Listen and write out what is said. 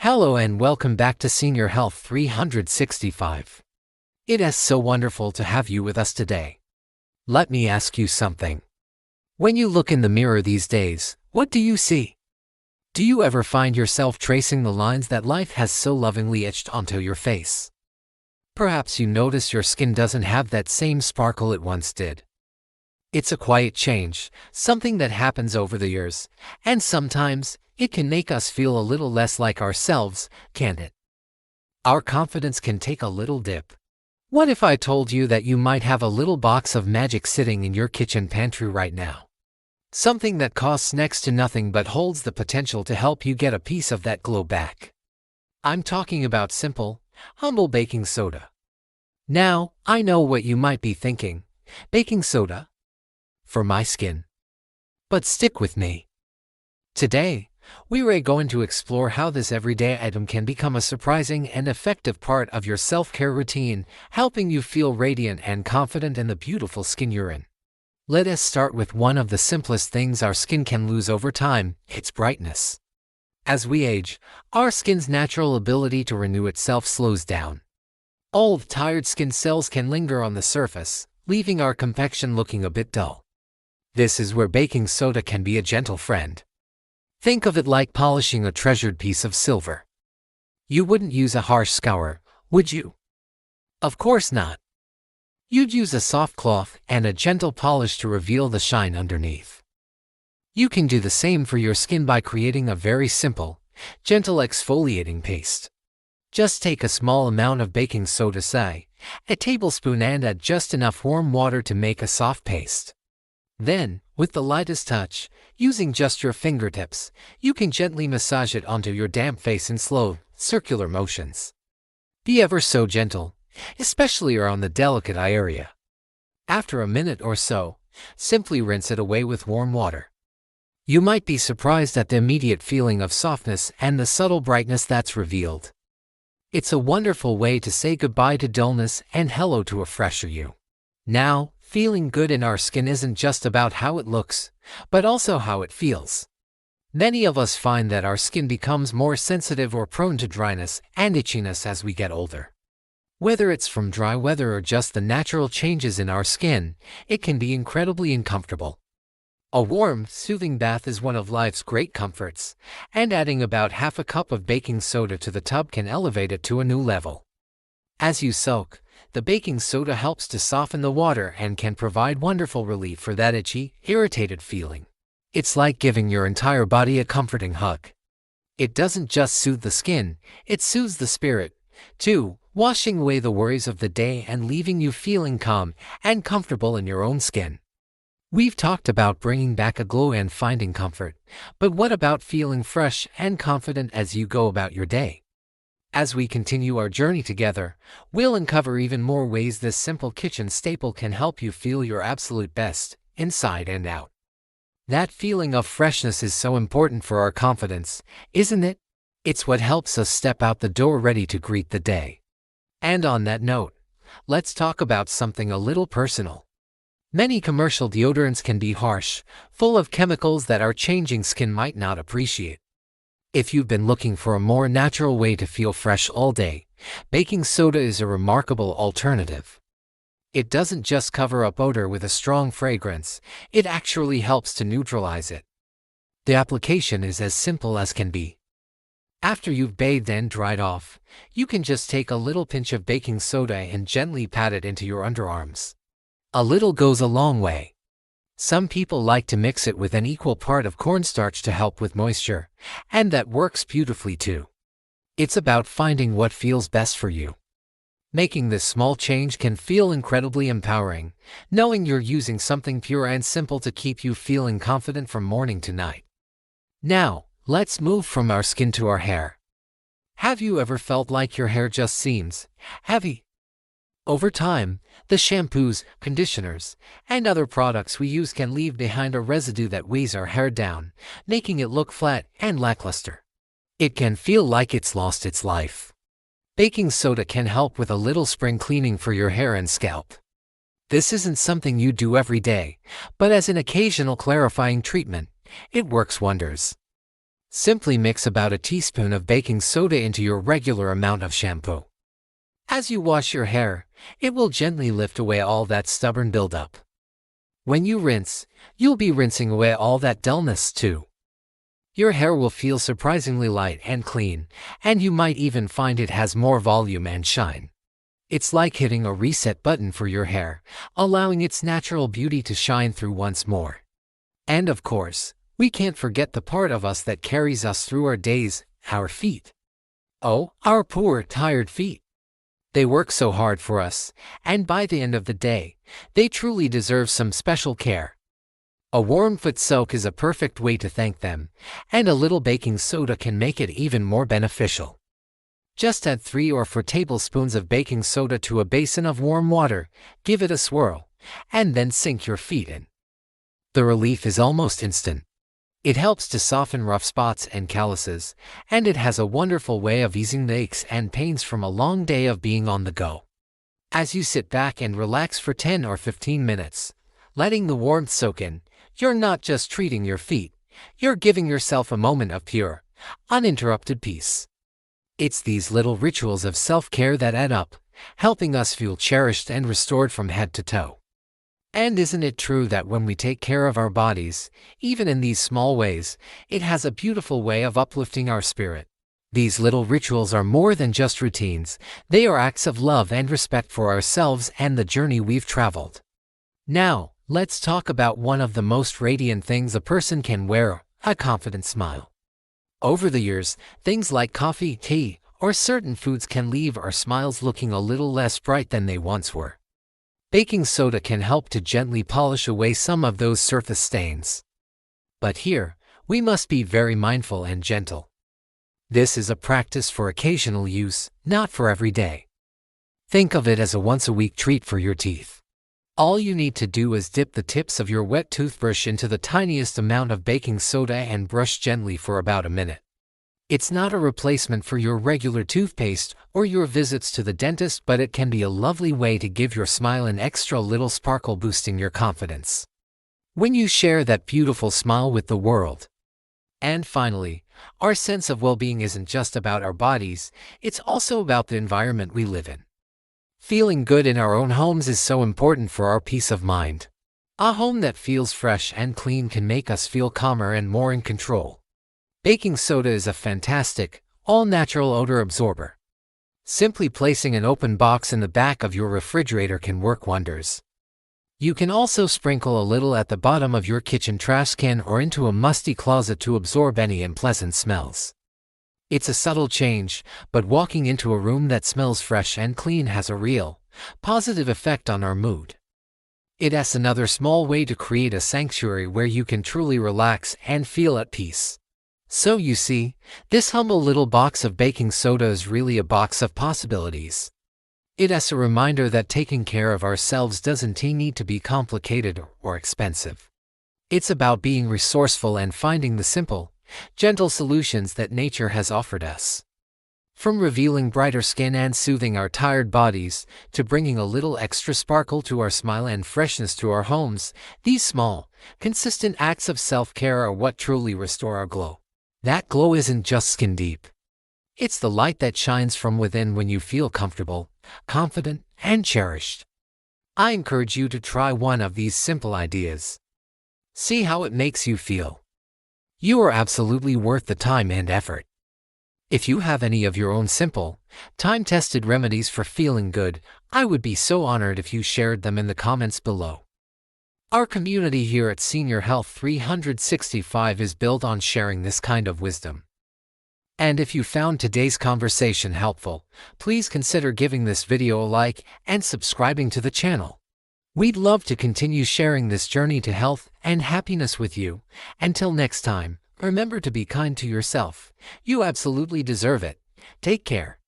Hello and welcome back to Senior Health 365. It is so wonderful to have you with us today. Let me ask you something. When you look in the mirror these days, what do you see? Do you ever find yourself tracing the lines that life has so lovingly etched onto your face? Perhaps you notice your skin doesn't have that same sparkle it once did. It's a quiet change, something that happens over the years, and sometimes it can make us feel a little less like ourselves, can't it? Our confidence can take a little dip. What if I told you that you might have a little box of magic sitting in your kitchen pantry right now? Something that costs next to nothing but holds the potential to help you get a piece of that glow back. I'm talking about simple, humble baking soda. Now, I know what you might be thinking. Baking soda? For my skin. But stick with me. Today, we are going to explore how this everyday item can become a surprising and effective part of your self-care routine, helping you feel radiant and confident in the beautiful skin you're in. Let us start with one of the simplest things our skin can lose over time, its brightness. As we age, our skin's natural ability to renew itself slows down. Old, tired skin cells can linger on the surface, leaving our complexion looking a bit dull. This is where baking soda can be a gentle friend. Think of it like polishing a treasured piece of silver. You wouldn't use a harsh scour, would you? Of course not. You'd use a soft cloth and a gentle polish to reveal the shine underneath. You can do the same for your skin by creating a very simple, gentle exfoliating paste. Just take a small amount of baking soda, say, a tablespoon, and add just enough warm water to make a soft paste. Then, with the lightest touch, using just your fingertips, you can gently massage it onto your damp face in slow, circular motions. Be ever so gentle, especially around the delicate eye area. After a minute or so, simply rinse it away with warm water. You might be surprised at the immediate feeling of softness and the subtle brightness that's revealed. It's a wonderful way to say goodbye to dullness and hello to a fresher you. Now, feeling good in our skin isn't just about how it looks, but also how it feels. Many of us find that our skin becomes more sensitive or prone to dryness and itchiness as we get older. Whether it's from dry weather or just the natural changes in our skin, it can be incredibly uncomfortable. A warm, soothing bath is one of life's great comforts, and adding about half a cup of baking soda to the tub can elevate it to a new level. As you soak, the baking soda helps to soften the water and can provide wonderful relief for that itchy, irritated feeling. It's like giving your entire body a comforting hug. It doesn't just soothe the skin, it soothes the spirit, too, washing away the worries of the day and leaving you feeling calm and comfortable in your own skin. We've talked about bringing back a glow and finding comfort, but what about feeling fresh and confident as you go about your day? As we continue our journey together, we'll uncover even more ways this simple kitchen staple can help you feel your absolute best, inside and out. That feeling of freshness is so important for our confidence, isn't it? It's what helps us step out the door ready to greet the day. And on that note, let's talk about something a little personal. Many commercial deodorants can be harsh, full of chemicals that our changing skin might not appreciate. If you've been looking for a more natural way to feel fresh all day, baking soda is a remarkable alternative. It doesn't just cover up odor with a strong fragrance, it actually helps to neutralize it. The application is as simple as can be. After you've bathed and dried off, you can just take a little pinch of baking soda and gently pat it into your underarms. A little goes a long way. Some people like to mix it with an equal part of cornstarch to help with moisture, and that works beautifully too. It's about finding what feels best for you. Making this small change can feel incredibly empowering, knowing you're using something pure and simple to keep you feeling confident from morning to night. Now, let's move from our skin to our hair. Have you ever felt like your hair just seems heavy? Over time, the shampoos, conditioners, and other products we use can leave behind a residue that weighs our hair down, making it look flat and lackluster. It can feel like it's lost its life. Baking soda can help with a little spring cleaning for your hair and scalp. This isn't something you do every day, but as an occasional clarifying treatment, it works wonders. Simply mix about a teaspoon of baking soda into your regular amount of shampoo. As you wash your hair, it will gently lift away all that stubborn buildup. When you rinse, you'll be rinsing away all that dullness too. Your hair will feel surprisingly light and clean, and you might even find it has more volume and shine. It's like hitting a reset button for your hair, allowing its natural beauty to shine through once more. And of course, we can't forget the part of us that carries us through our days, our feet. Oh, our poor, tired feet. They work so hard for us, and by the end of the day, they truly deserve some special care. A warm foot soak is a perfect way to thank them, and a little baking soda can make it even more beneficial. Just add 3 or 4 tablespoons of baking soda to a basin of warm water, give it a swirl, and then sink your feet in. The relief is almost instant. It helps to soften rough spots and calluses, and it has a wonderful way of easing the aches and pains from a long day of being on the go. As you sit back and relax for 10 or 15 minutes, letting the warmth soak in, you're not just treating your feet, you're giving yourself a moment of pure, uninterrupted peace. It's these little rituals of self-care that add up, helping us feel cherished and restored from head to toe. And isn't it true that when we take care of our bodies, even in these small ways, it has a beautiful way of uplifting our spirit? These little rituals are more than just routines, they are acts of love and respect for ourselves and the journey we've traveled. Now, let's talk about one of the most radiant things a person can wear, a confident smile. Over the years, things like coffee, tea, or certain foods can leave our smiles looking a little less bright than they once were. Baking soda can help to gently polish away some of those surface stains. But here, we must be very mindful and gentle. This is a practice for occasional use, not for every day. Think of it as a once-a-week treat for your teeth. All you need to do is dip the tips of your wet toothbrush into the tiniest amount of baking soda and brush gently for about a minute. It's not a replacement for your regular toothpaste or your visits to the dentist, but it can be a lovely way to give your smile an extra little sparkle, boosting your confidence when you share that beautiful smile with the world. And finally, our sense of well-being isn't just about our bodies, it's also about the environment we live in. Feeling good in our own homes is so important for our peace of mind. A home that feels fresh and clean can make us feel calmer and more in control. Baking soda is a fantastic, all-natural odor absorber. Simply placing an open box in the back of your refrigerator can work wonders. You can also sprinkle a little at the bottom of your kitchen trash can or into a musty closet to absorb any unpleasant smells. It's a subtle change, but walking into a room that smells fresh and clean has a real, positive effect on our mood. It's another small way to create a sanctuary where you can truly relax and feel at peace. So you see, this humble little box of baking soda is really a box of possibilities. It's a reminder that taking care of ourselves doesn't need to be complicated or expensive. It's about being resourceful and finding the simple, gentle solutions that nature has offered us. From revealing brighter skin and soothing our tired bodies, to bringing a little extra sparkle to our smile and freshness to our homes, these small, consistent acts of self-care are what truly restore our glow. That glow isn't just skin deep. It's the light that shines from within when you feel comfortable, confident, and cherished. I encourage you to try one of these simple ideas. See how it makes you feel. You are absolutely worth the time and effort. If you have any of your own simple, time-tested remedies for feeling good, I would be so honored if you shared them in the comments below. Our community here at Senior Health 365 is built on sharing this kind of wisdom. And if you found today's conversation helpful, please consider giving this video a like and subscribing to the channel. We'd love to continue sharing this journey to health and happiness with you. Until next time, remember to be kind to yourself. You absolutely deserve it. Take care.